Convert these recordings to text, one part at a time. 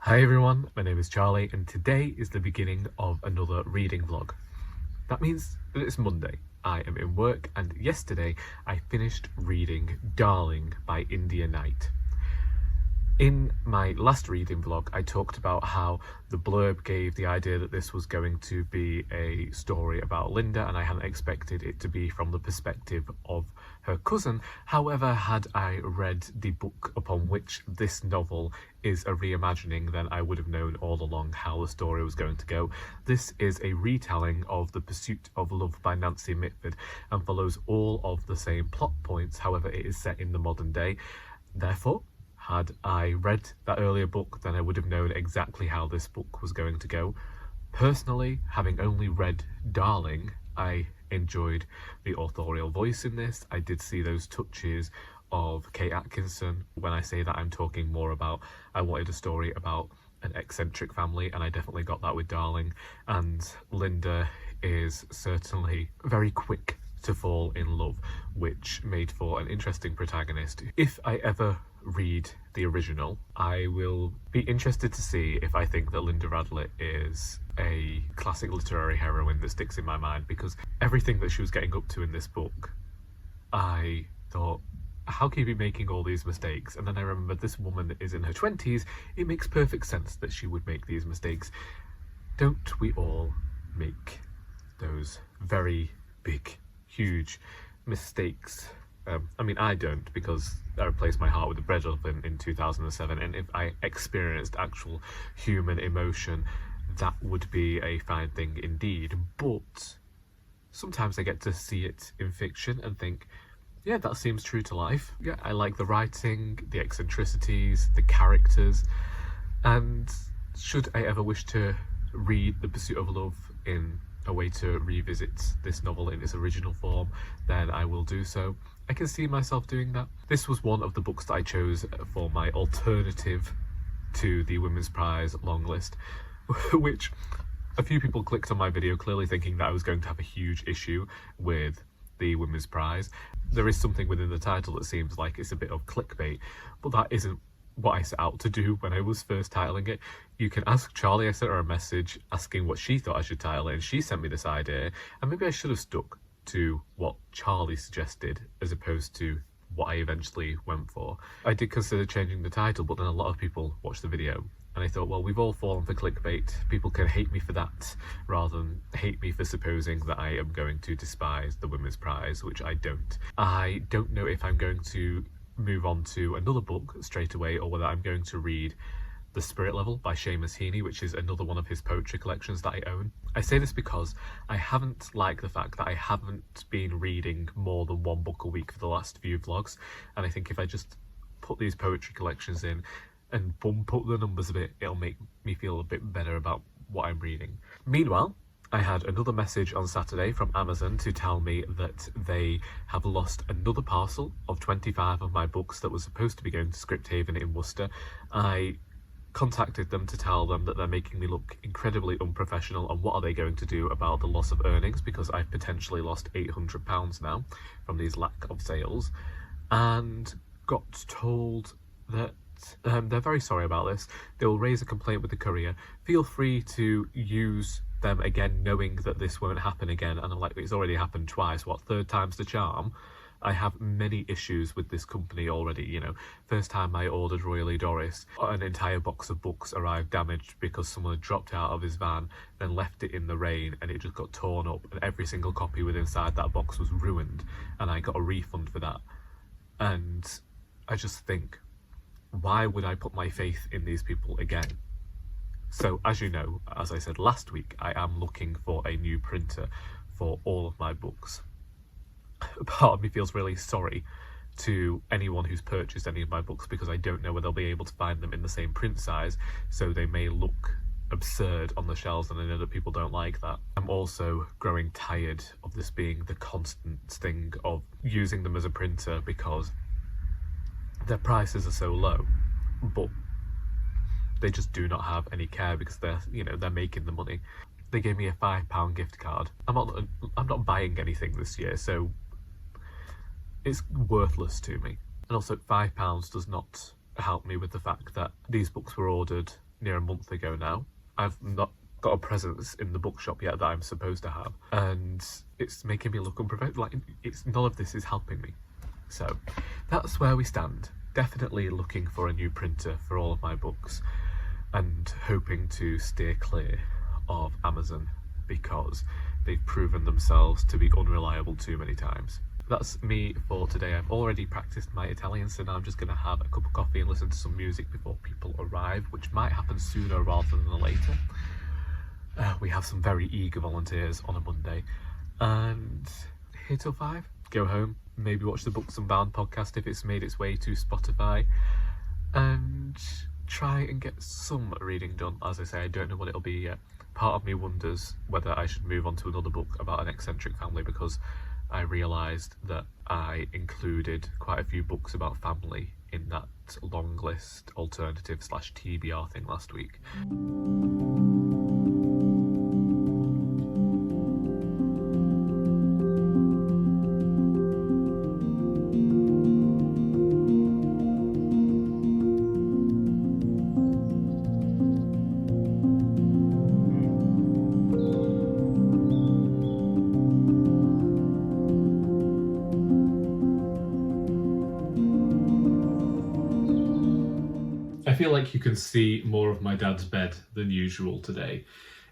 Hi everyone, my name is Charlie and today is the beginning of another reading vlog. That means that it's Monday. I am in work and yesterday I finished reading Darling by India Knight. In my last reading vlog, I talked about how the blurb gave the idea that this was going to be a story about Linda and I hadn't expected it to be from the perspective of her cousin. However, had I read the book upon which this novel is a reimagining, then I would have known all along how the story was going to go. This is a retelling of The Pursuit of Love by Nancy Mitford and follows all of the same plot points. However, it is set in the modern day. Therefore, had I read that earlier book, then I would have known exactly how this book was going to go. Personally, having only read Darling, I enjoyed the authorial voice in this. I did see those touches of Kate Atkinson. When I say that, I'm talking more about I wanted a story about an eccentric family, and I definitely got that with Darling. And Linda is certainly very quick to fall in love, which made for an interesting protagonist. If I ever read the original, I will be interested to see if I think that Linda Radlett is a classic literary heroine that sticks in my mind, because everything that she was getting up to in this book, I thought, how can you be making all these mistakes? And then I remembered this woman is in her 20s. It makes perfect sense that she would make these mistakes. Don't we all make those very big, huge mistakes? I mean, I don't, because I replaced my heart with a bread oven in 2007, and if I experienced actual human emotion, that would be a fine thing indeed. But sometimes I get to see it in fiction and think, yeah, that seems true to life. Yeah, I like the writing, the eccentricities, the characters, and should I ever wish to read The Pursuit of Love in a way to revisit this novel in its original form, then I will do so. I can see myself doing that. This was one of the books that I chose for my alternative to the Women's Prize long list, which a few people clicked on my video clearly thinking that I was going to have a huge issue with the Women's Prize. There is something within the title that seems like it's a bit of clickbait, but that isn't what I set out to do when I was first titling it. You can ask Charlie. I sent her a message asking what she thought I should title it, and she sent me this idea, and maybe I should have stuck to what Charlie suggested as opposed to what I eventually went for. I did consider changing the title, but then a lot of people watched the video and I thought, well, we've all fallen for clickbait. People can hate me for that rather than hate me for supposing that I am going to despise the Women's Prize, which I don't. I don't know if I'm going to move on to another book straight away or whether I'm going to read The Spirit Level by Seamus Heaney, which is another one of his poetry collections that I own. I say this because I haven't liked the fact that I haven't been reading more than one book a week for the last few vlogs, and I think if I just put these poetry collections in and bump up the numbers a bit, it'll make me feel a bit better about what I'm reading. Meanwhile, I had another message on Saturday from Amazon to tell me that they have lost another parcel of 25 of my books that was supposed to be going to Scripthaven in Worcester. I contacted them to tell them that they're making me look incredibly unprofessional and what are they going to do about the loss of earnings, because I've potentially lost £800 now from these lack of sales, and got told that they're very sorry about this. They will raise a complaint with the courier. Feel free to use them again, knowing that this won't happen again. And I'm like, it's already happened twice. What, third time's the charm? I have many issues with this company already. You know, first time I ordered Royally Doris, an entire box of books arrived damaged because someone had dropped out of his van, then left it in the rain, and it just got torn up, and every single copy within inside that box was ruined, and I got a refund for that. And I just think, why would I put my faith in these people again? So, as you know, as I said last week, I am looking for a new printer for all of my books. Part of me feels really sorry to anyone who's purchased any of my books, because I don't know whether they'll be able to find them in the same print size, so they may look absurd on the shelves, and I know that people don't like that. I'm also growing tired of this being the constant thing of using them as a printer because their prices are so low, but they just do not have any care because they're making the money. They gave me a £5 gift card. I'm not buying anything this year, so it's worthless to me. And also £5 does not help me with the fact that these books were ordered near a month ago now. I've not got a presence in the bookshop yet that I'm supposed to have, and it's making me look unprofessional. Like, none of this is helping me. So that's where we stand. Definitely looking for a new printer for all of my books, and hoping to steer clear of Amazon because they've proven themselves to be unreliable too many times. That's me for today. I've already practiced my Italian, so now I'm just going to have a cup of coffee and listen to some music before people arrive, which might happen sooner rather than later. We have some very eager volunteers on a Monday. And here till 5, go home, maybe watch the Books Unbound podcast if it's made its way to Spotify, and try and get some reading done. As I say, I don't know what it'll be yet. Part of me wonders whether I should move on to another book about an eccentric family, because I realised that I included quite a few books about family in that long list alternative / TBR thing last week. I feel like you can see more of my dad's bed than usual today.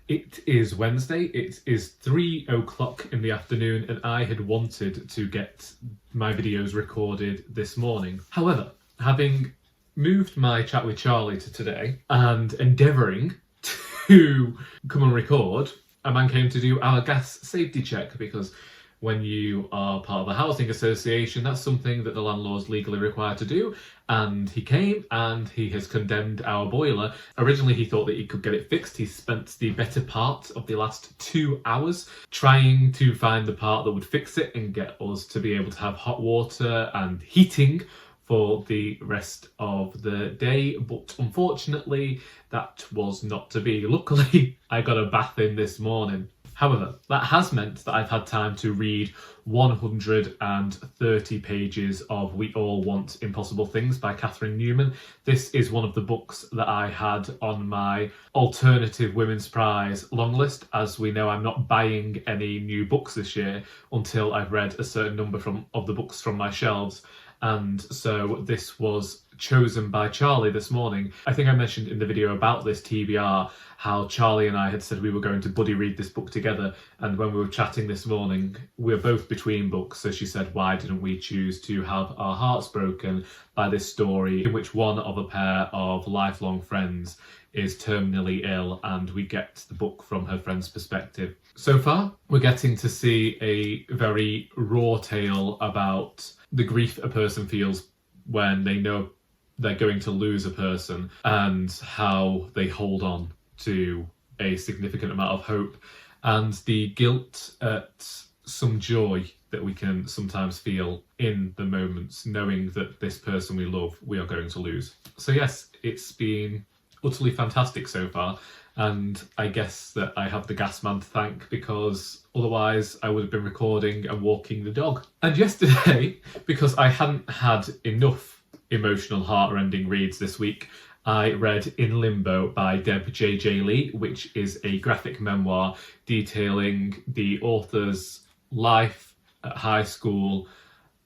It is Wednesday, it is 3 o'clock in the afternoon, and I had wanted to get my videos recorded this morning. However, having moved my chat with Charlie to today and endeavouring to come and record, a man came to do our gas safety check, because when you are part of a housing association, that's something that the landlord's legally required to do. And he came and he has condemned our boiler. Originally, he thought that he could get it fixed. He spent the better part of the last 2 hours trying to find the part that would fix it and get us to be able to have hot water and heating for the rest of the day. But unfortunately, that was not to be. Luckily, I got a bath in this morning. However, that has meant that I've had time to read 130 pages of We All Want Impossible Things by Catherine Newman. This is one of the books that I had on my alternative women's prize long list. As we know, I'm not buying any new books this year until I've read a certain number of the books from my shelves. And so this was chosen by Charlie this morning. I think I mentioned in the video about this TBR how Charlie and I had said we were going to buddy read this book together, and when we were chatting this morning, we were both between books, so she said, why didn't we choose to have our hearts broken by this story in which one of a pair of lifelong friends is terminally ill, and we get the book from her friend's perspective. So far, we're getting to see a very raw tale about the grief a person feels when they know they're going to lose a person, and how they hold on to a significant amount of hope, and the guilt at some joy that we can sometimes feel in the moments, knowing that this person we love, we are going to lose. So yes, it's been utterly fantastic so far, and I guess that I have the gas man to thank, because otherwise I would have been recording and walking the dog. And yesterday, because I hadn't had enough emotional heart-rending reads this week, I read In Limbo by Deb JJ Lee, which is a graphic memoir detailing the author's life at high school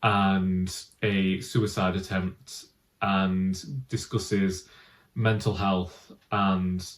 and a suicide attempt, and discusses mental health and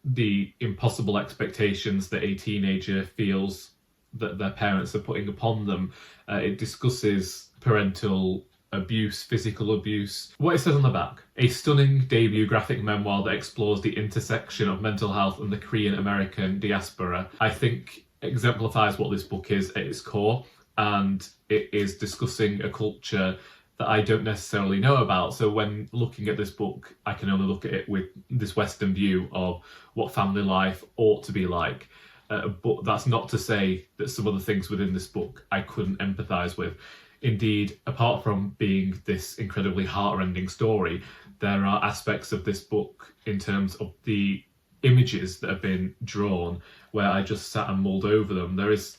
the impossible expectations that a teenager feels that their parents are putting upon them. It discusses parental abuse, physical abuse. What it says on the back: a stunning debut graphic memoir that explores the intersection of mental health and the Korean American diaspora, I think exemplifies what this book is at its core, and it is discussing a culture that I don't necessarily know about. So when looking at this book, I can only look at it with this Western view of what family life ought to be like. But that's not to say that some of the things within this book I couldn't empathise with. Indeed, apart from being this incredibly heart-rending story, there are aspects of this book in terms of the images that have been drawn where I just sat and mulled over them. There is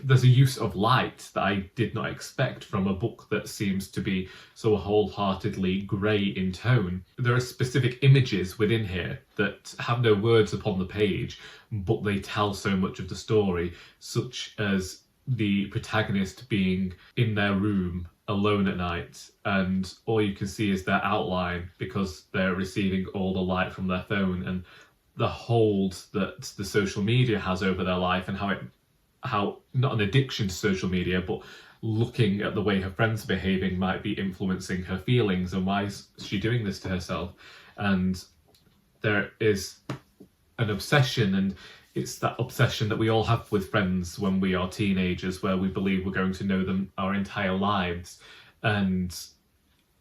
there's a use of light that I did not expect from a book that seems to be so wholeheartedly grey in tone. There are specific images within here that have no words upon the page, but they tell so much of the story, such as the protagonist being in their room alone at night, and all you can see is their outline because they're receiving all the light from their phone, and the hold that the social media has over their life, and how not an addiction to social media, but looking at the way her friends are behaving might be influencing her feelings, and why is she doing this to herself. And there is an obsession, and it's that obsession that we all have with friends when we are teenagers, where we believe we're going to know them our entire lives, and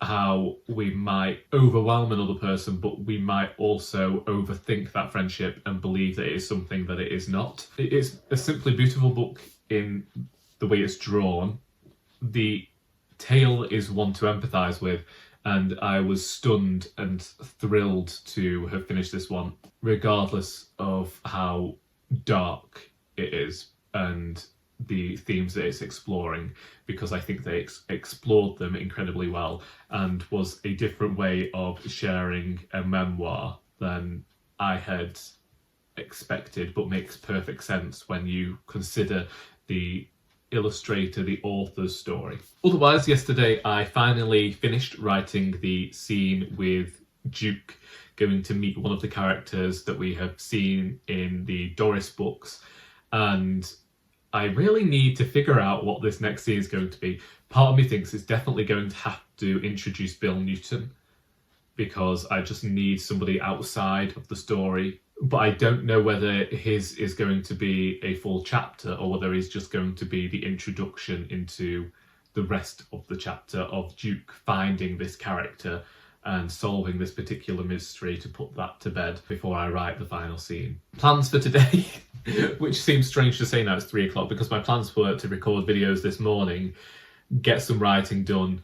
how we might overwhelm another person, but we might also overthink that friendship and believe that it is something that it is not. It is a simply beautiful book in the way it's drawn. The tale is one to empathise with, and I was stunned and thrilled to have finished this one, regardless of how dark it is and the themes that it's exploring, because I think they explored them incredibly well, and was a different way of sharing a memoir than I had expected, but makes perfect sense when you consider the illustrator, the author's story. Otherwise, yesterday I finally finished writing the scene with Duke going to meet one of the characters that we have seen in the Doris books, and I really need to figure out what this next scene is going to be. Part of me thinks it's definitely going to have to introduce Bill Newton, because I just need somebody outside of the story. But I don't know whether his is going to be a full chapter or whether he's just going to be the introduction into the rest of the chapter of Duke finding this character and solving this particular mystery to put that to bed before I write the final scene. Plans for today, which seems strange to say now it's 3 o'clock, because my plans were to record videos this morning, get some writing done,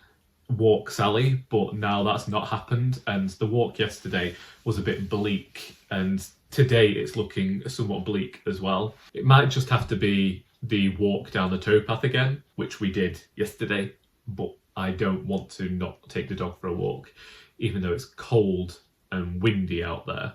walk Sally, but now that's not happened, and the walk yesterday was a bit bleak, and today it's looking somewhat bleak as well. It might just have to be the walk down the towpath again, which we did yesterday, but I don't want to not take the dog for a walk, even though it's cold and windy out there.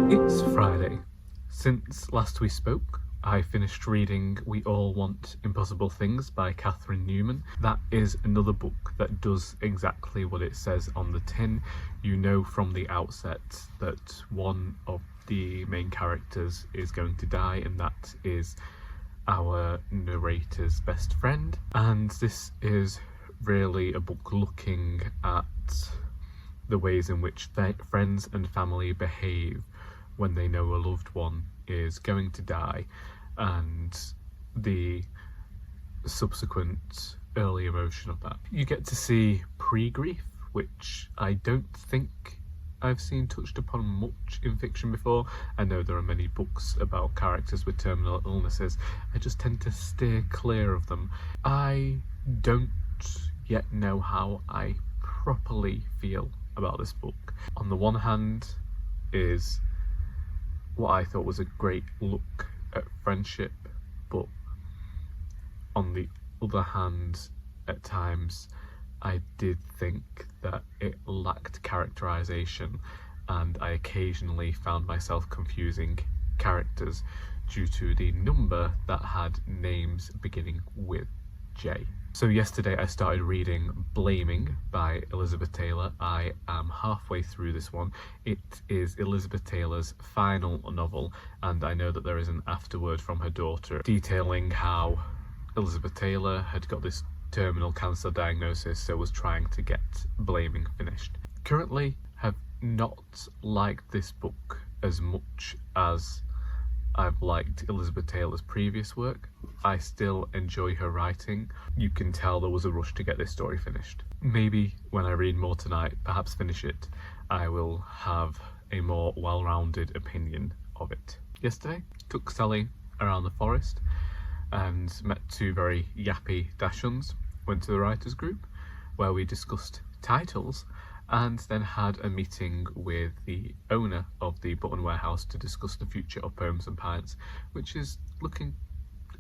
It's Friday. Since last we spoke, I finished reading We All Want Impossible Things by Catherine Newman. That is another book that does exactly what it says on the tin. You know from the outset that one of the main characters is going to die, and that is our narrator's best friend. And this is really a book looking at the ways in which friends and family behave when they know a loved one is going to die, and the subsequent early emotion of that. You get to see pre-grief, which I don't think I've seen touched upon much in fiction before. I know there are many books about characters with terminal illnesses. I just tend to steer clear of them. I don't yet know how I properly feel about this book. On the one hand is what I thought was a great look at friendship, but on the other hand at times I did think that it lacked characterization, and I occasionally found myself confusing characters due to the number that had names beginning with J. So yesterday I started reading Blaming by Elizabeth Taylor. I am halfway through this one. It is Elizabeth Taylor's final novel, and I know that there is an afterword from her daughter detailing how Elizabeth Taylor had got this terminal cancer diagnosis, so was trying to get Blaming finished. Currently have not liked this book as much as I've liked Elizabeth Taylor's previous work. I still enjoy her writing. You can tell there was a rush to get this story finished. Maybe when I read more tonight, perhaps finish it, I will have a more well-rounded opinion of it. Yesterday, took Sally around the forest and met two very yappy Dachshunds. Went to the writers group where we discussed titles, and then had a meeting with the owner of the Button Warehouse to discuss the future of Poems and Pints, which is looking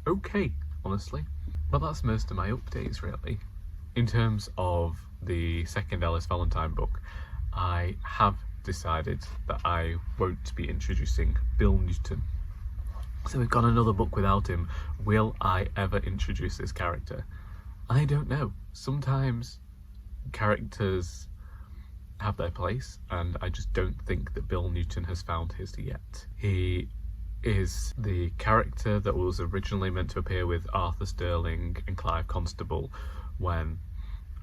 okay, honestly. But that's most of my updates, really. In terms of the second Ellis Valentine book, I have decided that I won't be introducing Bill Newton. So we've got another book without him. Will I ever introduce this character? I don't know. Sometimes characters have their place, and I just don't think that Bill Newton has found his yet. He is the character that was originally meant to appear with Arthur Sterling and Clive Constable when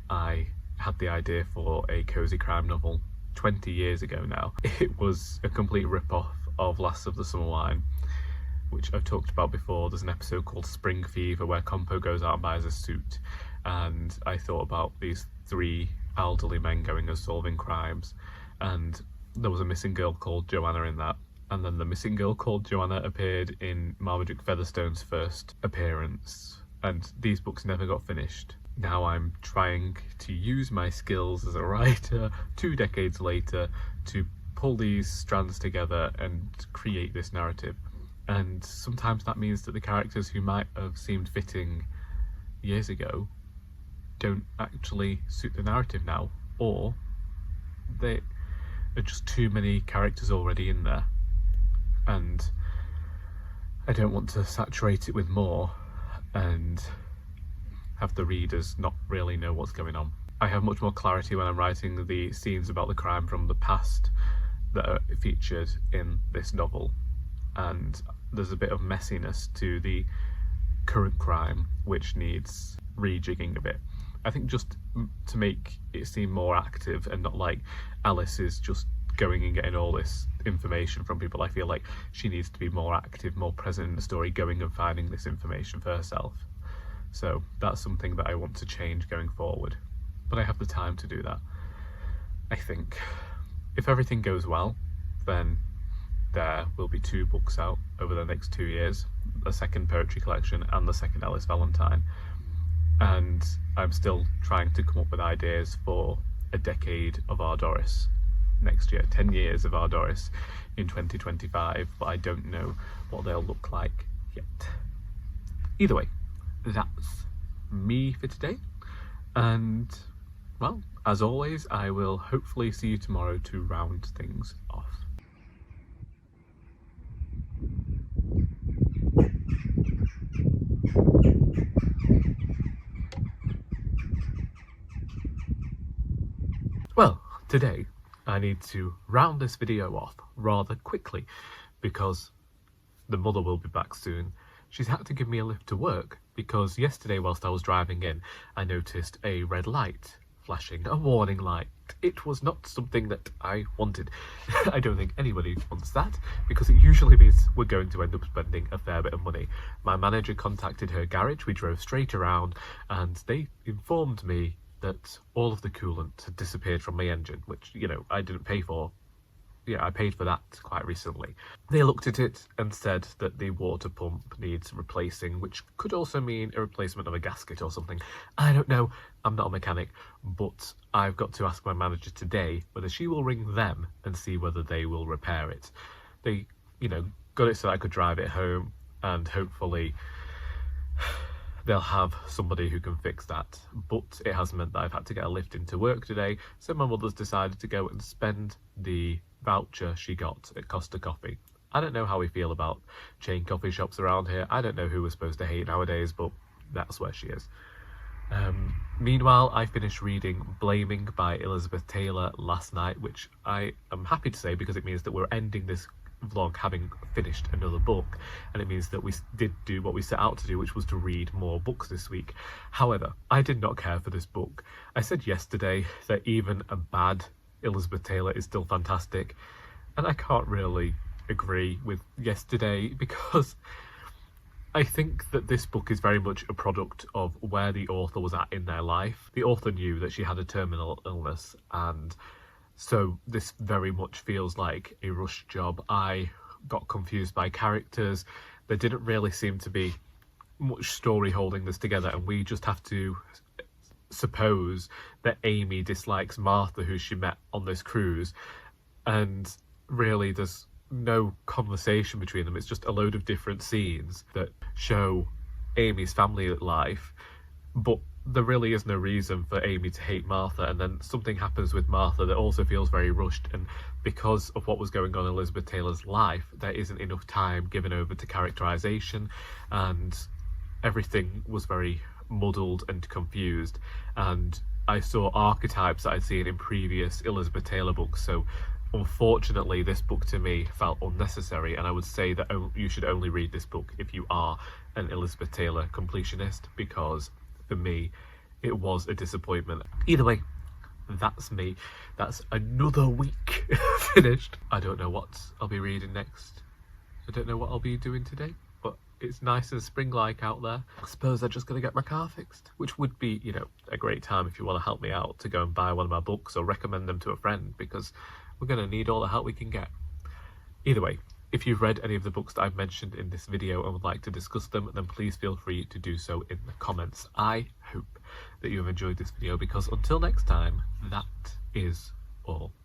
I had the idea for a cosy crime novel 20 years ago now. It was a complete rip-off of Last of the Summer Wine, which I've talked about before. There's an episode called Spring Fever where Compo goes out and buys a suit, and I thought about these three elderly men going and solving crimes, and there was a missing girl called Joanna in that, and then the missing girl called Joanna appeared in Marmaduke Featherstone's first appearance, and these books never got finished. Now I'm trying to use my skills as a writer 2 decades later to pull these strands together and create this narrative, and sometimes that means that the characters who might have seemed fitting years ago don't actually suit the narrative now, or there are just too many characters already in there, and I don't want to saturate it with more and have the readers not really know what's going on. I have much more clarity when I'm writing the scenes about the crime from the past that are featured in this novel, and there's a bit of messiness to the current crime which needs rejigging a bit. I think just to make it seem more active and not like Alice is just going and getting all this information from people. I feel like she needs to be more active, more present in the story, going and finding this information for herself. So that's something that I want to change going forward. But I have the time to do that. I think if everything goes well, then there will be 2 books out over the next 2 years, a second poetry collection and the second Ellis Valentine. And I'm still trying to come up with ideas for a decade of Our Doris next year, 10 years of Our Doris in 2025, but I don't know what they'll look like yet. Either way, that's me for today, and well, as always, I will hopefully see you tomorrow to round things off. Well, today I need to round this video off rather quickly because the mother will be back soon. She's had to give me a lift to work because yesterday whilst I was driving in, I noticed a red light flashing, a warning light. It was not something that I wanted. I don't think anybody wants that because it usually means we're going to end up spending a fair bit of money. My manager contacted her garage, we drove straight around, and they informed me that all of the coolant had disappeared from my engine, which, you know, I didn't pay for. Yeah, I paid for that quite recently. They looked at it and said that the water pump needs replacing, which could also mean a replacement of a gasket or something. I don't know, I'm not a mechanic, but I've got to ask my manager today whether she will ring them and see whether they will repair it. They, you know, got it so I could drive it home, and hopefully they'll have somebody who can fix that. But it has meant that I've had to get a lift into work today, so my mother's decided to go and spend the voucher she got at Costa Coffee. I don't know how we feel about chain coffee shops around here. I don't know who we're supposed to hate nowadays, but that's where she is. Meanwhile, I finished reading Blaming by Elizabeth Taylor last night, which I am happy to say because it means that we're ending this vlog having finished another book, and it means that we did do what we set out to do, which was to read more books this week. However, I did not care for this book. I said yesterday that even a bad Elizabeth Taylor is still fantastic, and I can't really agree with yesterday because I think that this book is very much a product of where the author was at in their life. The author knew that she had a terminal illness, and so this very much feels like a rushed job. I got confused by characters. There didn't really seem to be much story holding this together, and we just have to suppose that Amy dislikes Martha, who she met on this cruise, and really there's no conversation between them. It's just a load of different scenes that show Amy's family life, but there really is no reason for Amy to hate Martha, and then something happens with Martha that also feels very rushed, and because of what was going on in Elizabeth Taylor's life, there isn't enough time given over to characterization, and everything was very muddled and confused, and I saw archetypes that I'd seen in previous Elizabeth Taylor books. So unfortunately, this book to me felt unnecessary, and I would say that you should only read this book if you are an Elizabeth Taylor completionist, because for me it was a disappointment. Either way, that's me. That's another week finished. I don't know what I'll be reading next. I don't know what I'll be doing today, but it's nice and spring-like out there. I suppose I'm just going to get my car fixed, which would be, you know, a great time if you want to help me out to go and buy one of my books or recommend them to a friend, because we're going to need all the help we can get. Either way, if you've read any of the books that I've mentioned in this video and would like to discuss them, then please feel free to do so in the comments. I hope that you have enjoyed this video, because until next time, that is all.